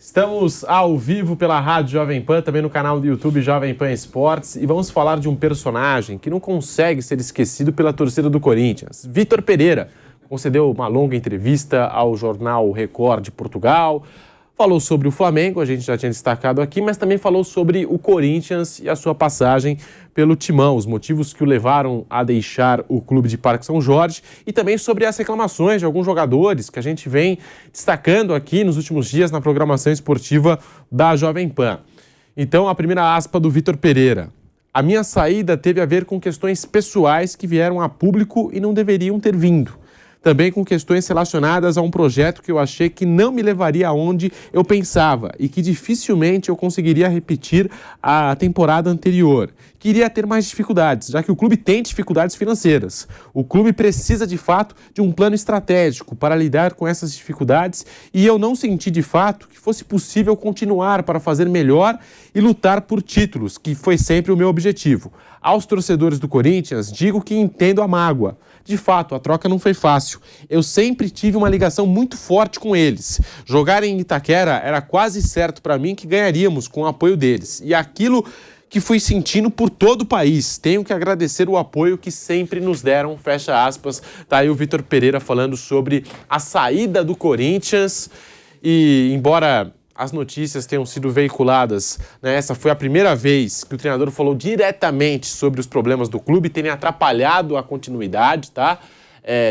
Estamos ao vivo pela Rádio Jovem Pan, também no canal do YouTube Jovem Pan Esportes, e vamos falar de um personagem que não consegue ser esquecido pela torcida do Corinthians. Vitor Pereira concedeu uma longa entrevista ao jornal Record de Portugal, falou sobre o Flamengo, a gente já tinha destacado aqui, mas também falou sobre o Corinthians e a sua passagem pelo Timão, os motivos que o levaram a deixar o clube de Parque São Jorge e também sobre as reclamações de alguns jogadores que a gente vem destacando aqui nos últimos dias na programação esportiva da Jovem Pan. Então, a primeira aspa do Vitor Pereira. A minha saída teve a ver com questões pessoais que vieram a público e não deveriam ter vindo. Também com questões relacionadas a um projeto que eu achei que não me levaria aonde eu pensava e que dificilmente eu conseguiria repetir a temporada anterior. Queria ter mais dificuldades, já que o clube tem dificuldades financeiras. O clube precisa, de fato, de um plano estratégico para lidar com essas dificuldades e eu não senti, de fato, que fosse possível continuar para fazer melhor e lutar por títulos, que foi sempre o meu objetivo. Aos torcedores do Corinthians, digo que entendo a mágoa. De fato, a troca não foi fácil. Eu sempre tive uma ligação muito forte com eles. Jogar em Itaquera era quase certo para mim que ganharíamos com o apoio deles. E aquilo que fui sentindo por todo o país. Tenho que agradecer o apoio que sempre nos deram, fecha aspas. Tá aí o Vitor Pereira falando sobre a saída do Corinthians. E embora as notícias tenham sido veiculadas, né? Essa foi a primeira vez que o treinador falou diretamente sobre os problemas do clube, terem atrapalhado a continuidade, tá?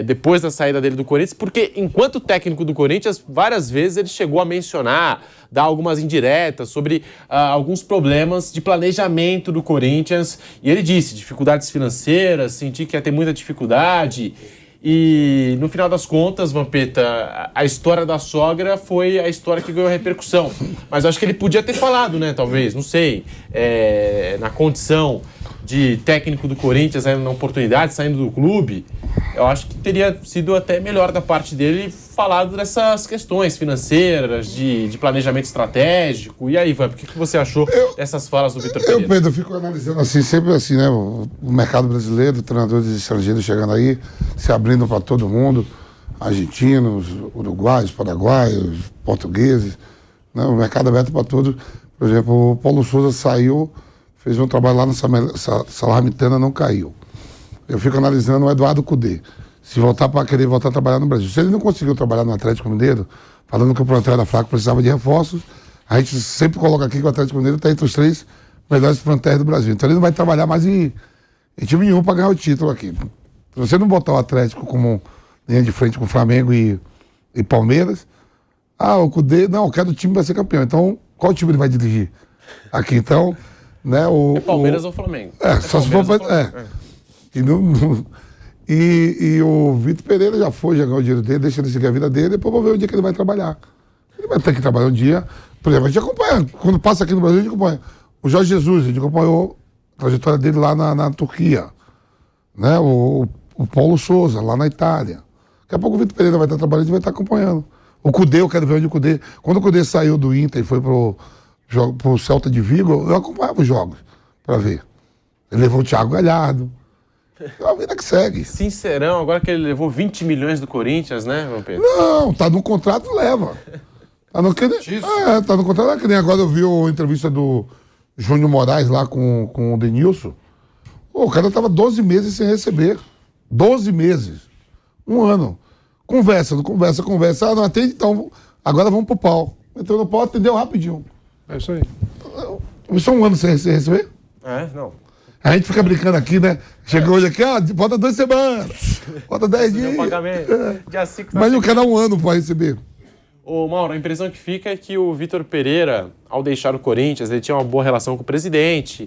Depois da saída dele do Corinthians, porque enquanto técnico do Corinthians, várias vezes ele chegou a mencionar, dar algumas indiretas sobre alguns problemas de planejamento do Corinthians, e ele disse, dificuldades financeiras, senti que ia ter muita dificuldade. E no final das contas, Vampeta, a história da sogra foi a história que ganhou repercussão. Mas eu acho que ele podia ter falado, né, talvez, não sei, na condição de técnico do Corinthians, na oportunidade, saindo do clube, eu acho que teria sido até melhor da parte dele falado dessas questões financeiras, de planejamento estratégico. E aí, Vamp, o que você achou dessas falas do Vitor Pereira? Pedro, eu fico analisando assim, sempre assim, né? O mercado brasileiro, treinadores estrangeiros chegando aí, se abrindo para todo mundo, argentinos, uruguaios, paraguaios, portugueses, né? O mercado aberto para todos. Por exemplo, o Paulo Souza saiu, fez um trabalho lá na Salernitana, não caiu. Eu fico analisando o Eduardo Cudê. Se voltar para querer voltar a trabalhar no Brasil. Se ele não conseguiu trabalhar no Atlético Mineiro, falando que o plantel era fraco, precisava de reforços, a gente sempre coloca aqui que o Atlético Mineiro está entre os 3 melhores plantéis do Brasil. Então ele não vai trabalhar mais em time nenhum para ganhar o título aqui. Se você não botar o Atlético como linha de frente com o Flamengo e Palmeiras, o Cudê, não, eu quero o time para ser campeão. Então, qual time ele vai dirigir aqui? Então, né, Palmeiras ou Flamengo? Só se for E o Vitor Pereira já ganhou o dinheiro dele, deixa ele seguir a vida dele, depois vamos ver o dia que ele vai trabalhar. Ele vai ter que trabalhar um dia. Por exemplo, a gente acompanha, quando passa aqui no Brasil, a gente acompanha. O Jorge Jesus, a gente acompanhou a trajetória dele lá na Turquia. Né? O Paulo Souza, lá na Itália. Daqui a pouco o Vitor Pereira vai estar trabalhando, a gente vai estar acompanhando. O Cudê, eu quero ver onde o Cudê. Quando o Cudê saiu do Inter e foi pro Celta de Vigo, eu acompanhava os jogos para ver. Ele levou o Thiago Galhardo. É a vida que segue. Sincerão, agora que ele levou 20 milhões do Corinthians, né, João Pedro? Não, tá no contrato, leva. Tá no contrato, que nem agora eu vi a entrevista do Júnior Moraes lá com o Denilson. O cara tava 12 meses sem receber. 12 meses. Um ano. Conversa. Não atende, então agora vamos pro pau. Entrou no pau, atendeu rapidinho. É isso aí. Só um ano sem receber? Não. A gente fica brincando aqui, né? Chegou hoje aqui, falta 2 semanas, falta 10 dias. Pagamento. Dia 5 Mas não quer dar um ano para receber. Ô, Mauro, a impressão que fica é que o Vitor Pereira, ao deixar o Corinthians, ele tinha uma boa relação com o presidente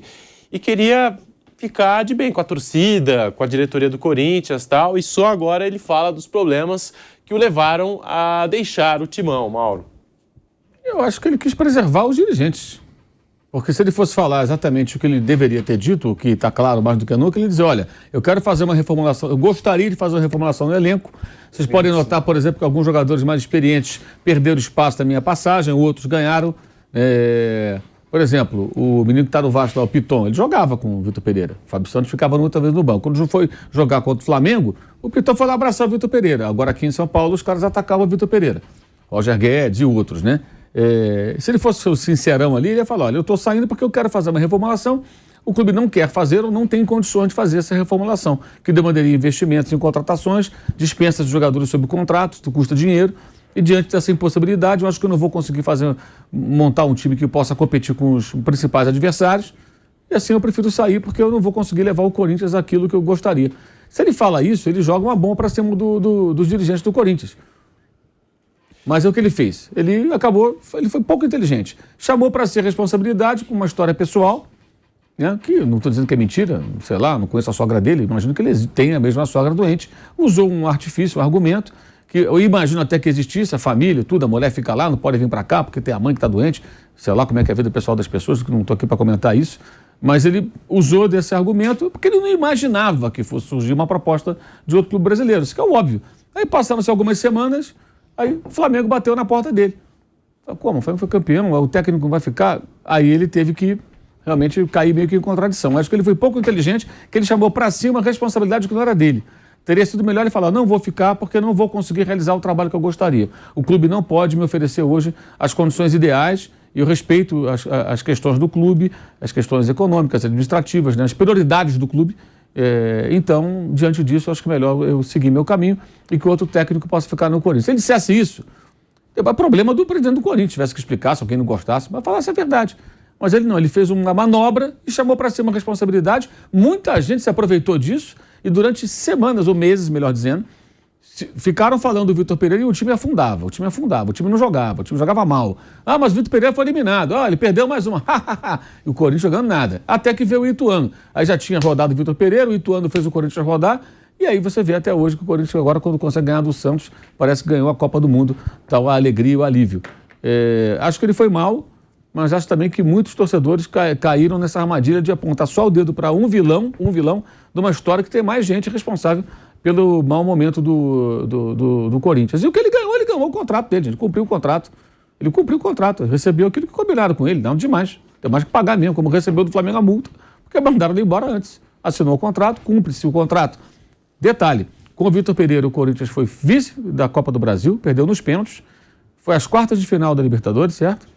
e queria ficar de bem com a torcida, com a diretoria do Corinthians e tal, e só agora ele fala dos problemas que o levaram a deixar o timão, Mauro. Eu acho que ele quis preservar os dirigentes. Porque se ele fosse falar exatamente o que ele deveria ter dito, o que está claro mais do que nunca, ele dizia, olha, eu quero fazer uma reformulação, eu gostaria de fazer uma reformulação no elenco. Vocês podem notar, por exemplo, que alguns jogadores mais experientes perderam espaço na minha passagem, outros ganharam. Por exemplo, o menino que está no Vasco, lá, o Piton, ele jogava com o Vitor Pereira. O Fábio Santos ficava muitas vezes no banco. Quando foi jogar contra o Flamengo, o Piton foi lá abraçar o Vitor Pereira. Agora aqui em São Paulo, os caras atacavam o Vitor Pereira. Roger Guedes e outros, né? Se ele fosse sincerão ali, ele ia falar, olha, eu estou saindo porque eu quero fazer uma reformulação, o clube não quer fazer ou não tem condições de fazer essa reformulação, que demandaria investimentos em contratações, dispensas de jogadores sob contrato, que custa dinheiro, e diante dessa impossibilidade, eu acho que eu não vou conseguir montar um time que possa competir com os principais adversários, e assim eu prefiro sair porque eu não vou conseguir levar o Corinthians àquilo que eu gostaria. Se ele fala isso, ele joga uma bomba para cima dos dirigentes do Corinthians. Mas é o que ele fez. Ele foi pouco inteligente. Chamou para si a responsabilidade com uma história pessoal, né, que não estou dizendo que é mentira, sei lá, não conheço a sogra dele, imagino que ele tenha mesmo a sogra doente. Usou um artifício, um argumento, que eu imagino até que existisse, a família, tudo, a mulher fica lá, não pode vir para cá porque tem a mãe que está doente, sei lá como é que é a vida pessoal das pessoas, que não estou aqui para comentar isso. Mas ele usou desse argumento porque ele não imaginava que fosse surgir uma proposta de outro clube brasileiro. Isso que é óbvio. Aí passaram-se algumas semanas, aí o Flamengo bateu na porta dele. Como? O Flamengo foi campeão, o técnico não vai ficar? Aí ele teve que realmente cair meio que em contradição. Acho que ele foi pouco inteligente, que ele chamou para si uma responsabilidade que não era dele. Teria sido melhor ele falar, não vou ficar porque não vou conseguir realizar o trabalho que eu gostaria. O clube não pode me oferecer hoje as condições ideais. E eu respeito as questões do clube, as questões econômicas, administrativas, né, as prioridades do clube. Então, diante disso, acho que é melhor eu seguir meu caminho e que outro técnico possa ficar no Corinthians. Se ele dissesse isso, é problema do presidente do Corinthians, tivesse que explicar, se alguém não gostasse, mas falasse a verdade. Mas ele não, ele fez uma manobra e chamou para si uma responsabilidade. Muita gente se aproveitou disso e durante semanas ou meses, melhor dizendo, ficaram falando do Vitor Pereira e o time afundava, o time não jogava, o time jogava mal. Ah, mas o Vitor Pereira foi eliminado, ele perdeu mais uma, e o Corinthians jogando nada, até que veio o Ituano. Aí já tinha rodado o Vitor Pereira, o Ituano fez o Corinthians rodar, e aí você vê até hoje que o Corinthians agora, quando consegue ganhar do Santos, parece que ganhou a Copa do Mundo, tal a alegria e o alívio. Acho que ele foi mal, mas acho também que muitos torcedores caíram nessa armadilha de apontar só o dedo para um vilão de uma história que tem mais gente responsável pelo mau momento do Corinthians. E o que ele ganhou o contrato dele, gente, cumpriu o contrato. Ele cumpriu o contrato, recebeu aquilo que combinaram com ele, não demais. Tem mais que pagar mesmo, como recebeu do Flamengo a multa, porque mandaram ele embora antes. Assinou o contrato, cumpre-se o contrato. Detalhe, com o Vitor Pereira, o Corinthians foi vice da Copa do Brasil, perdeu nos pênaltis, foi às quartas de final da Libertadores, certo?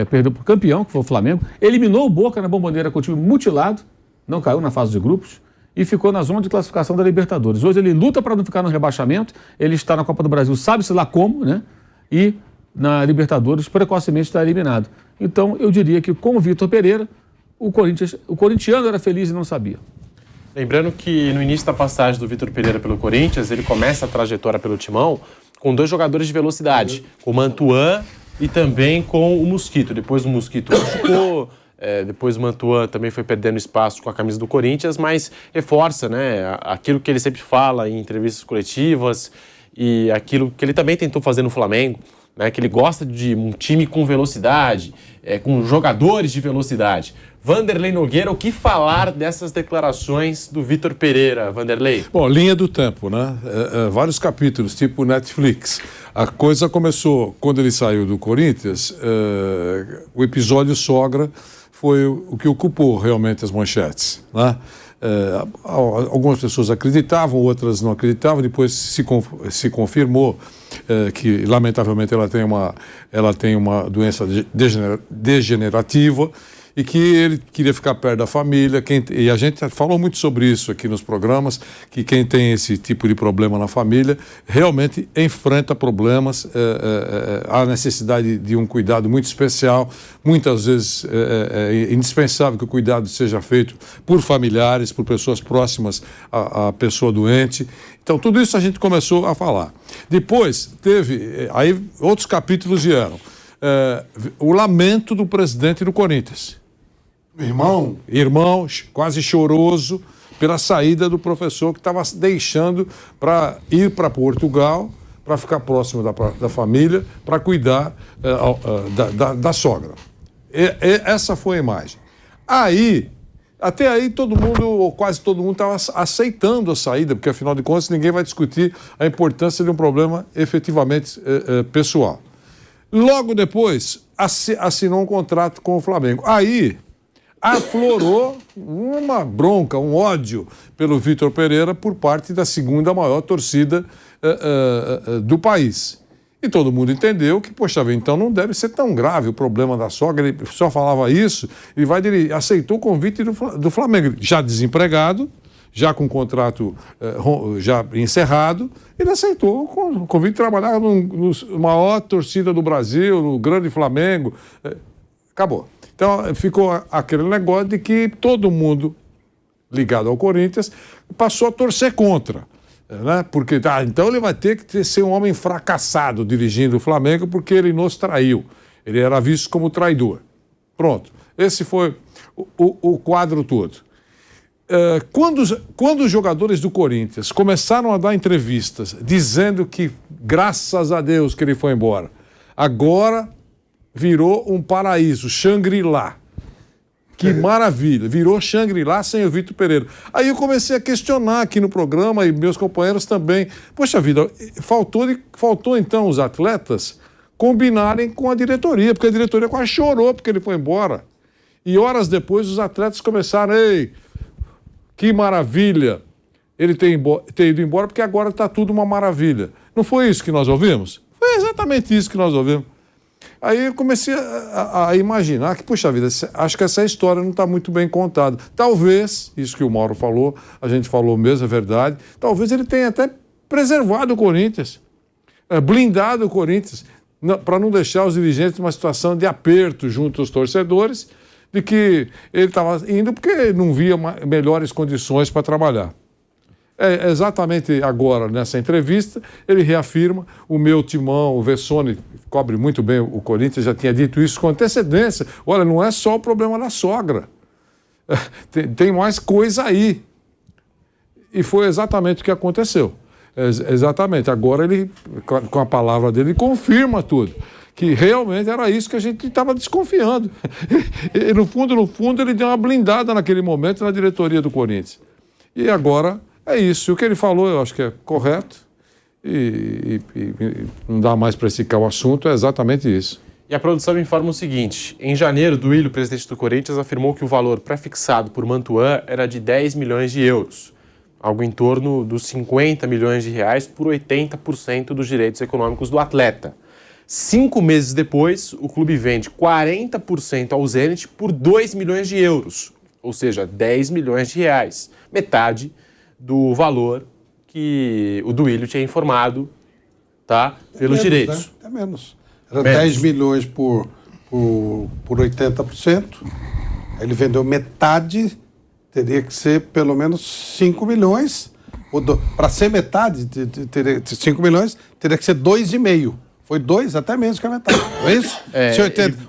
Perdeu para o campeão, que foi o Flamengo, eliminou o Boca na Bomboneira com o time mutilado, não caiu na fase de grupos, e ficou na zona de classificação da Libertadores. Hoje ele luta para não ficar no rebaixamento, ele está na Copa do Brasil, sabe-se lá como, né? E na Libertadores precocemente está eliminado. Então eu diria que com o Vitor Pereira, o corintiano era feliz e não sabia. Lembrando que no início da passagem do Vitor Pereira pelo Corinthians, ele começa a trajetória pelo Timão com 2 jogadores de velocidade, com o Mantuan e também com o Mosquito. Depois o Mosquito machucou, depois o Mantuan também foi perdendo espaço com a camisa do Corinthians, mas reforça, né, aquilo que ele sempre fala em entrevistas coletivas e aquilo que ele também tentou fazer no Flamengo, né, que ele gosta de um time com velocidade, com jogadores de velocidade. Vanderlei Nogueira, o que falar dessas declarações do Vitor Pereira, Vanderlei? Bom, linha do tempo, né? Vários capítulos, tipo Netflix. A coisa começou quando ele saiu do Corinthians, o episódio Sogra foi o que ocupou realmente as manchetes, né? Algumas pessoas acreditavam, outras não acreditavam, depois se confirmou que, lamentavelmente, ela tem uma doença degenerativa e que ele queria ficar perto da família. E a gente falou muito sobre isso aqui nos programas, que quem tem esse tipo de problema na família realmente enfrenta problemas, há necessidade de um cuidado muito especial. Muitas vezes é indispensável que o cuidado seja feito por familiares, por pessoas próximas à pessoa doente. Então, tudo isso a gente começou a falar. Depois, aí outros capítulos vieram. O lamento do presidente do Corinthians. Irmão, quase choroso, pela saída do professor que estava deixando para ir para Portugal, para ficar próximo da família, para cuidar da sogra. Essa foi a imagem. Até aí todo mundo, ou quase todo mundo, estava aceitando a saída, porque afinal de contas ninguém vai discutir a importância de um problema efetivamente pessoal. Logo depois, assinou um contrato com o Flamengo. Aí aflorou uma bronca, um ódio pelo Vitor Pereira por parte da segunda maior torcida do país. E todo mundo entendeu que, poxa vida, então não deve ser tão grave o problema da sogra. Ele só falava isso, ele aceitou o convite do Flamengo. Já desempregado, já com o contrato já encerrado, ele aceitou o convite de trabalhar na maior torcida do Brasil, no grande Flamengo. Acabou. Então ficou aquele negócio de que todo mundo ligado ao Corinthians passou a torcer contra. Né? Porque então ele vai ter que ser um homem fracassado dirigindo o Flamengo porque ele nos traiu. Ele era visto como traidor. Pronto. Esse foi o quadro todo. Quando os jogadores do Corinthians começaram a dar entrevistas dizendo que, graças a Deus, que ele foi embora, agora virou um paraíso, Shangri-La. Que maravilha, virou Shangri-La sem o Vitor Pereira. Aí eu comecei a questionar aqui no programa e meus companheiros também. Poxa vida, faltou então os atletas combinarem com a diretoria, porque a diretoria quase chorou porque ele foi embora. E horas depois os atletas começaram, ei, que maravilha ele ter ido embora, porque agora está tudo uma maravilha. Não foi isso que nós ouvimos? Foi exatamente isso que nós ouvimos. Aí eu comecei a imaginar que, puxa vida, acho que essa história não está muito bem contada. Talvez, isso que o Mauro falou, a gente falou mesmo, é verdade, talvez ele tenha até preservado o Corinthians, blindado o Corinthians, para não deixar os dirigentes numa situação de aperto junto aos torcedores, de que ele estava indo porque não via melhores condições para trabalhar. Exatamente agora, nessa entrevista, ele reafirma, o meu timão, o Vessone, cobre muito bem o Corinthians, já tinha dito isso com antecedência. Olha, não é só o problema da sogra. Tem mais coisa aí. E foi exatamente o que aconteceu. Exatamente. Agora ele, com a palavra dele, confirma tudo. Que realmente era isso que a gente estava desconfiando. E, no fundo, ele deu uma blindada naquele momento na diretoria do Corinthians. E agora... é isso. O que ele falou eu acho que é correto e não dá mais para esticar o assunto, é exatamente isso. E a produção me informa o seguinte: em janeiro, Duílio, presidente do Corinthians, afirmou que o valor pré-fixado por Mantuan era de 10 milhões de euros, algo em torno dos 50 milhões de reais por 80% dos direitos econômicos do atleta. 5 meses depois, o clube vende 40% ao Zenit por 2 milhões de euros, ou seja, 10 milhões de reais, metade do valor que o Duílio tinha informado, tá, pelos direitos. Né? É menos. Era 10 milhões por 80%. Ele vendeu metade, teria que ser pelo menos 5 milhões. Para ser metade, 5 milhões, teria que ser 2,5. Foi 2, até menos que a metade. Não é isso? Se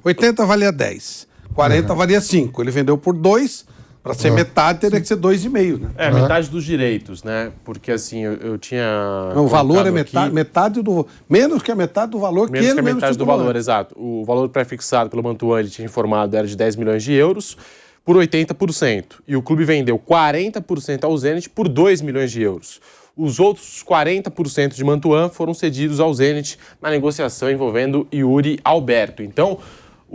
80 valia 10, 40 valia 5. Ele vendeu por 2. Para ser metade, teria que ser 2,5, né? Metade dos direitos, né? Porque assim, eu tinha... Não, o valor é metade do... Menos que a metade do valor que ele mesmo... Menos que a metade do valor, exato. O valor pré-fixado pelo Mantuan, ele tinha informado, era de 10 milhões de euros por 80%. E o clube vendeu 40% ao Zenit por 2 milhões de euros. Os outros 40% de Mantuan foram cedidos ao Zenit na negociação envolvendo Yuri Alberto. Então...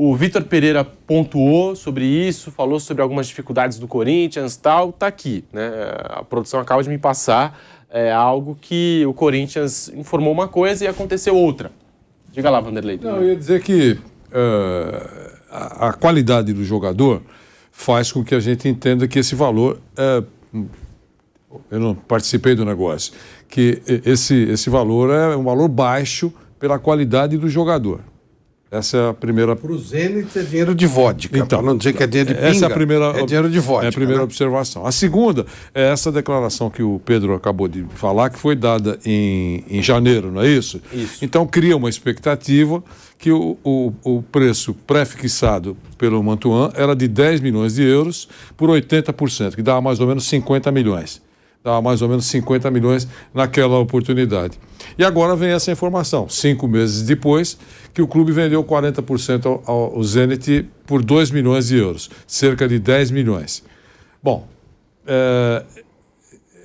o Vitor Pereira pontuou sobre isso, falou sobre algumas dificuldades do Corinthians e tal, tá aqui, né? A produção acaba de me passar algo que o Corinthians informou uma coisa e aconteceu outra. Diga lá, Vanderlei. Não, eu ia dizer que a qualidade do jogador faz com que a gente entenda que esse valor... eu não participei do negócio. Que esse valor é um valor baixo pela qualidade do jogador. Essa é a primeira... Para o Zenit é dinheiro de vodka, então, para não dizer que é dinheiro de pinga, essa é a primeira... é dinheiro de vodka. É a primeira observação. A segunda é essa declaração que o Pedro acabou de falar, que foi dada em janeiro, não é isso? Isso. Então cria uma expectativa que o preço pré-fixado pelo Mantuan era de 10 milhões de euros por 80%, que dava mais ou menos 50 milhões. Dava mais ou menos 50 milhões naquela oportunidade. E agora vem essa informação, 5 meses depois, que o clube vendeu 40% ao Zenit por 2 milhões de euros, cerca de 10 milhões. Bom,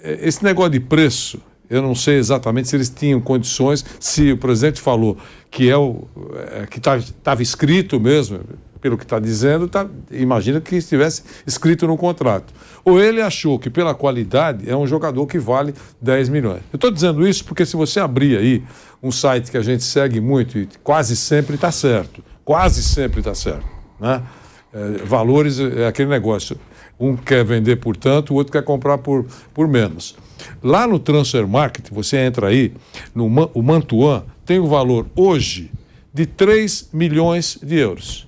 esse negócio de preço, eu não sei exatamente se eles tinham condições, se o presidente falou que que estava escrito mesmo, pelo que está dizendo, imagina que estivesse escrito no contrato. Ou ele achou que pela qualidade é um jogador que vale 10 milhões. Eu estou dizendo isso porque se você abrir aí um site que a gente segue muito e quase sempre está certo. Quase sempre está certo. Né? Valores é aquele negócio. Um quer vender por tanto, o outro quer comprar por menos. Lá no Transfer Market, você entra aí, o Mantuan tem o valor hoje de 3 milhões de euros.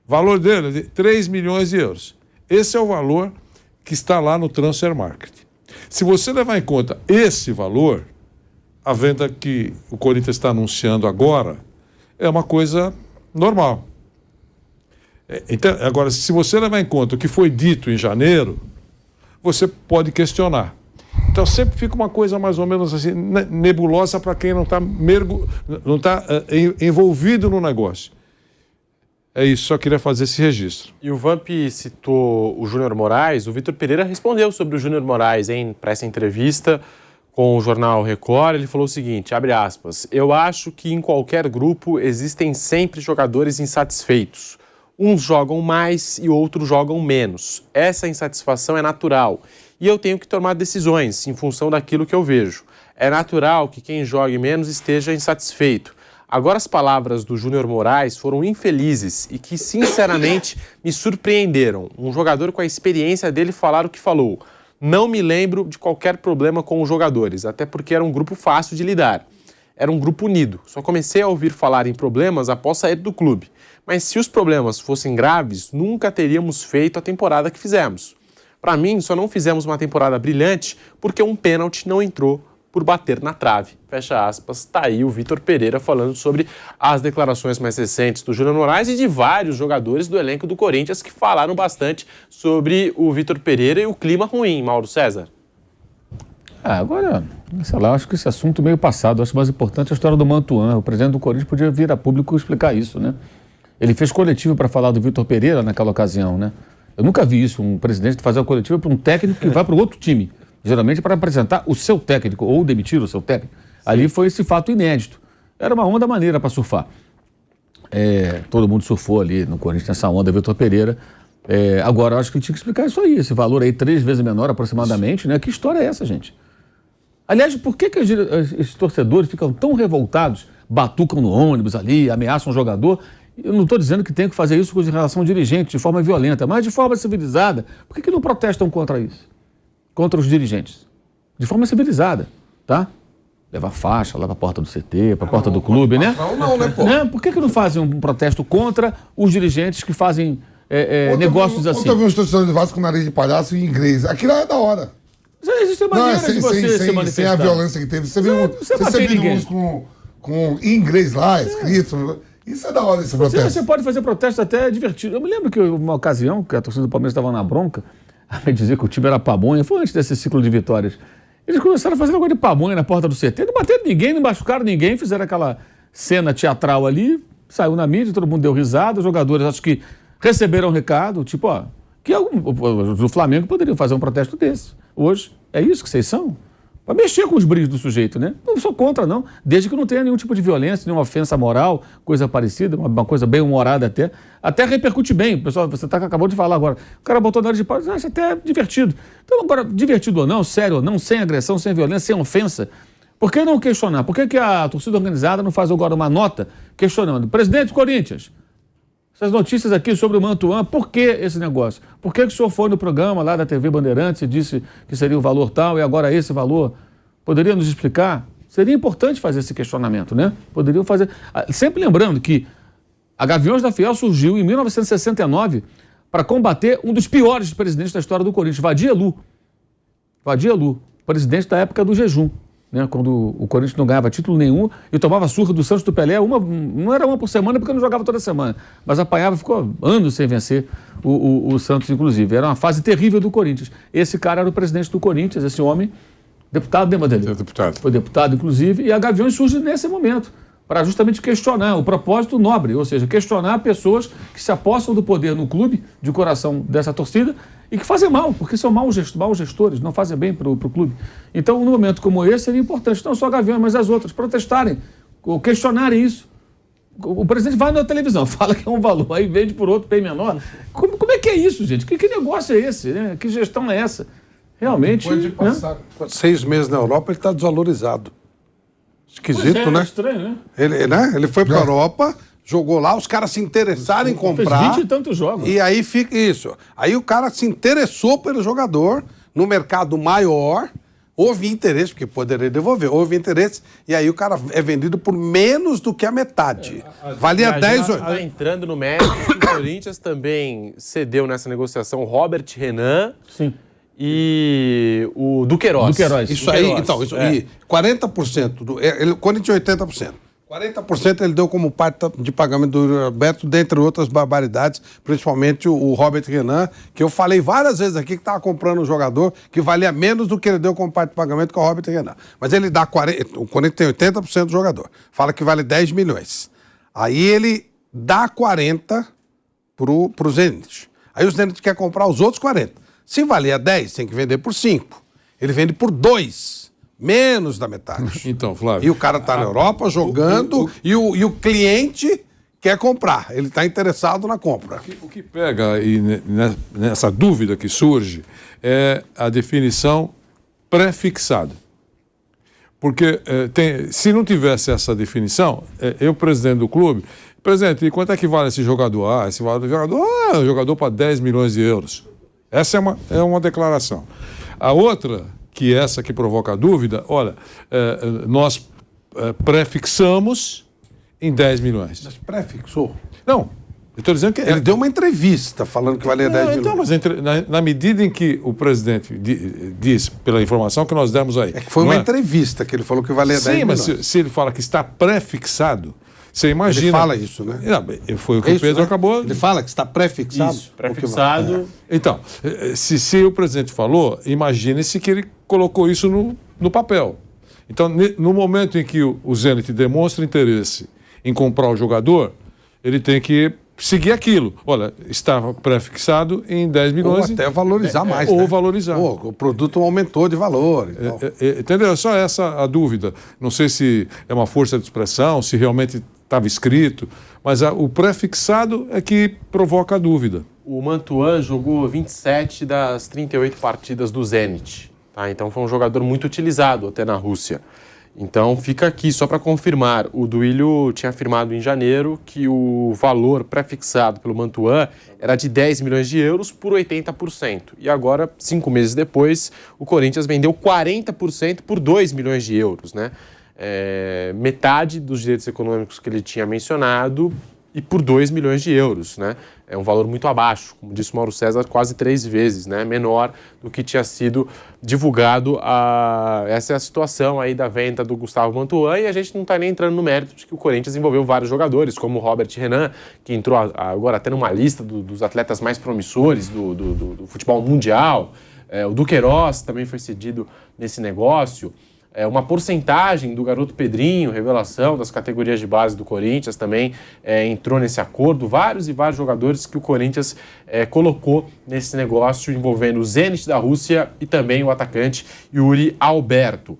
O valor dele é de 3 milhões de euros. Esse é o valor que está lá no Transfer Market. Se você levar em conta esse valor, a venda que o Corinthians está anunciando agora é uma coisa normal. Então, agora, se você levar em conta o que foi dito em janeiro, você pode questionar. Então sempre fica uma coisa mais ou menos assim, nebulosa para quem não está envolvido no negócio. É isso, só queria fazer esse registro. E o Vamp citou o Júnior Moraes, o Vitor Pereira respondeu sobre o Júnior Moraes para essa entrevista com o jornal Record. Ele falou o seguinte, abre aspas, eu acho que em qualquer grupo existem sempre jogadores insatisfeitos. Uns jogam mais e outros jogam menos. Essa insatisfação é natural. E eu tenho que tomar decisões em função daquilo que eu vejo. É natural que quem jogue menos esteja insatisfeito. Agora, as palavras do Júnior Moraes foram infelizes e que, sinceramente, me surpreenderam. Um jogador com a experiência dele falar o que falou. Não me lembro de qualquer problema com os jogadores, até porque era um grupo fácil de lidar. Era um grupo unido. Só comecei a ouvir falar em problemas após sair do clube. Mas se os problemas fossem graves, nunca teríamos feito a temporada que fizemos. Para mim, só não fizemos uma temporada brilhante porque um pênalti não entrou por bater na trave. Fecha aspas. Está aí o Vitor Pereira falando sobre as declarações mais recentes do Júnior Moraes e de vários jogadores do elenco do Corinthians que falaram bastante sobre o Vitor Pereira e o clima ruim, Mauro César. Agora, sei lá, acho que esse assunto meio passado. Acho mais importante a história do Mantuan. O presidente do Corinthians podia vir a público explicar isso, né? Ele fez coletivo para falar do Vitor Pereira naquela ocasião, né? Eu nunca vi isso, um presidente fazer uma coletiva para um técnico que vai para o outro time. Geralmente para apresentar o seu técnico ou demitir o seu técnico. Sim. Ali foi esse fato inédito. Era uma onda maneira para surfar. Todo mundo surfou ali no Corinthians nessa onda, Vitor Pereira. Agora, eu acho que tinha que explicar isso aí, esse valor aí 3 vezes menor aproximadamente, né? Que história é essa, gente? Aliás, por que os torcedores ficam tão revoltados, batucam no ônibus ali, ameaçam o jogador? Eu não estou dizendo que tem que fazer isso com relação ao dirigente, de forma violenta, mas de forma civilizada. Por que não protestam contra isso? Contra os dirigentes? De forma civilizada, tá? Levar faixa lá para a porta do CT, para a porta do clube, né? Não, né, pô? Por que não fazem um protesto contra os dirigentes que fazem negócios assim? Ontem eu vi uns torcedores do Vasco com nariz de palhaço em inglês. Aquilo é da hora. Existem maneiras de você se manifestar. Sem a violência que teve. Você viu uns com em inglês lá, escrito... Isso é da hora, esse protesto. Você pode fazer protesto até divertido. Eu me lembro que uma ocasião, que a torcida do Palmeiras estava na bronca, a dizer que o time era pamonha, foi antes desse ciclo de vitórias. Eles começaram a fazer negócio de pamonha na porta do CT, não bateram ninguém, não machucaram ninguém, fizeram aquela cena teatral ali, saiu na mídia, todo mundo deu risada, os jogadores acho que receberam um recado, tipo, que do Flamengo poderiam fazer um protesto desse. Hoje, é isso que vocês são? Para mexer com os brilhos do sujeito, né? Não sou contra, não. Desde que não tenha nenhum tipo de violência, nenhuma ofensa moral, coisa parecida, uma coisa bem humorada até. Até repercute bem. Pessoal, você acabou de falar agora. O cara botou nariz de pau, acha até divertido. Então, agora, divertido ou não, sério ou não, sem agressão, sem violência, sem ofensa, por que não questionar? Por que a torcida organizada não faz agora uma nota questionando? Presidente do Corinthians, essas notícias aqui sobre o Mantuan, por que esse negócio? Por que o senhor foi no programa lá da TV Bandeirantes e disse que seria o valor tal e agora esse valor? Poderia nos explicar? Seria importante fazer esse questionamento, né? Poderiam fazer... Sempre lembrando que a Gaviões da Fiel surgiu em 1969 para combater um dos piores presidentes da história do Corinthians, Vadia Lu, presidente da época do jejum. Né, quando o Corinthians não ganhava título nenhum e tomava surra do Santos do Pelé, não era uma por semana porque não jogava toda semana, mas apanhava, ficou anos sem vencer o Santos, inclusive. Era uma fase terrível do Corinthians. Esse cara era o presidente do Corinthians, esse homem, deputado, lembra dele? Foi deputado, inclusive, e a Gaviões surge nesse momento, para justamente questionar o propósito nobre, ou seja, questionar pessoas que se apossam do poder no clube, de coração dessa torcida, e que fazem mal, porque são maus gestores, não fazem bem para o clube. Então, num momento como esse, seria importante, não só a Gaviões, mas as outras, protestarem, ou questionarem isso. O presidente vai na televisão, fala que é um valor, aí vende por outro bem menor. Como é que é isso, gente? Que negócio é esse? Né? Que gestão é essa? Realmente... Depois de passar 6 meses na Europa, ele está desvalorizado. Esquisito, né? Estranho, né? Ele foi para a Europa, jogou lá, os caras se interessaram em comprar. Fez 20 e tantos jogos. E aí fica isso. Aí o cara se interessou pelo jogador no mercado maior, houve interesse, porque poderia devolver, houve interesse, e aí o cara é vendido por menos do que a metade. Valia 10... Entrando no mérito, o Corinthians também cedeu nessa negociação Robert Renan. Sim. E o Duqueiroz. Isso aí, então, e 40% o Corinthians 80%. 40% ele deu como parte de pagamento do Roberto, dentre outras barbaridades, principalmente o Robert Renan, que eu falei várias vezes aqui que estava comprando um jogador que valia menos do que ele deu como parte de pagamento, que é o Robert Renan. Mas ele dá 40%, o Corinthians tem 80% do jogador. Fala que vale 10 milhões. Aí ele dá 40 pro Zenit. Aí o Zenit quer comprar os outros 40. Se valia 10, tem que vender por 5. Ele vende por 2. Menos da metade. Então, Flávio... E o cara está na Europa jogando e o cliente quer comprar. Ele está interessado na compra. O que pega aí nessa dúvida que surge é a definição pré-fixada. Porque se não tivesse essa definição, eu, presidente do clube, presidente, e quanto é que vale esse jogador? Esse jogador é um jogador para 10 milhões de euros. Essa é uma declaração. A outra... que essa que provoca a dúvida, olha, nós prefixamos em 10 milhões. Mas prefixou? Não, eu estou dizendo que... Ele deu uma entrevista falando que valia 10 milhões. Então, mas na medida em que o presidente diz, pela informação que nós demos aí... É que foi uma entrevista que ele falou que valia 10 milhões. Sim, mas se ele fala que está prefixado, você imagina... Ele fala isso, né? Não, foi o que o Pedro acabou... Ele fala que está prefixado? Isso, prefixado... Então, se o presidente falou, imagine-se que ele colocou isso no papel. Então, no momento em que o Zenit demonstra interesse em comprar o jogador, ele tem que seguir aquilo. Olha, estava prefixado em 10 milhões... Ou até valorizar mais, Ou né? valorizar. O produto aumentou de valor. Entendeu? É só essa a dúvida. Não sei se é uma força de expressão, se realmente estava escrito, mas o prefixado é que provoca a dúvida. O Mantuan jogou 27 das 38 partidas do Zenit. Tá? Então foi um jogador muito utilizado até na Rússia. Então fica aqui, só para confirmar, o Duílio tinha afirmado em janeiro que o valor prefixado pelo Mantuan era de 10 milhões de euros por 80%. E agora, 5 meses depois, o Corinthians vendeu 40% por 2 milhões de euros, né? Metade dos direitos econômicos que ele tinha mencionado e por 2 milhões de euros, né? É um valor muito abaixo, como disse o Mauro César, quase 3 vezes, né? Menor do que tinha sido divulgado. Essa é a situação aí da venda do Gustavo Mantuan, e a gente não está nem entrando no mérito de que o Corinthians envolveu vários jogadores, como o Robert Renan, que entrou agora até numa lista dos atletas mais promissores do futebol mundial. O Duqueiroz também foi cedido nesse negócio. Uma porcentagem do garoto Pedrinho, revelação das categorias de base do Corinthians, também entrou nesse acordo. Vários e vários jogadores que o Corinthians colocou nesse negócio envolvendo o Zenit da Rússia e também o atacante Yuri Alberto.